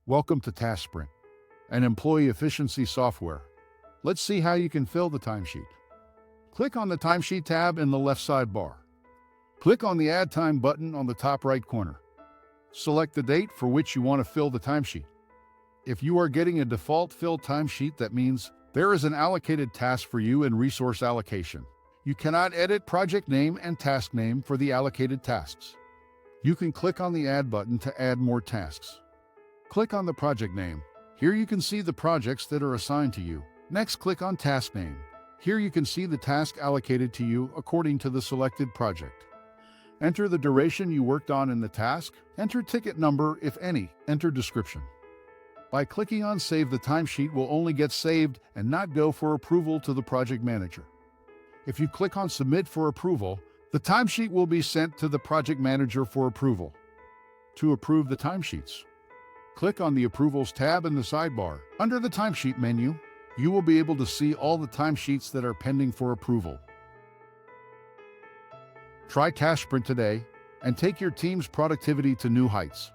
Welcome to TaskSprint, an employee efficiency software. Let's see how you can fill the timesheet. Click on the Timesheet tab in the left sidebar. Click on the Add Time button on the top right corner. Select the date for which you want to fill the timesheet. If you are getting a default filled timesheet, that means there is an allocated task for you in resource allocation. You cannot edit project name and task name for the allocated tasks. You can click on the Add button to add more tasks. Click on the project name. Here you can see the projects that are assigned to you. Next, click on Task Name. Here you can see the task allocated to you according to the selected project. Enter the duration you worked on in the task. Enter ticket number, if any. Enter description. By clicking on Save, the timesheet will only get saved and not go for approval to the project manager. If you click on Submit for approval, the timesheet will be sent to the project manager for approval. To approve the timesheets, click on the Approvals tab in the sidebar. Under the Timesheet menu, you will be able to see all the timesheets that are pending for approval. Try TaskSprint today and take your team's productivity to new heights.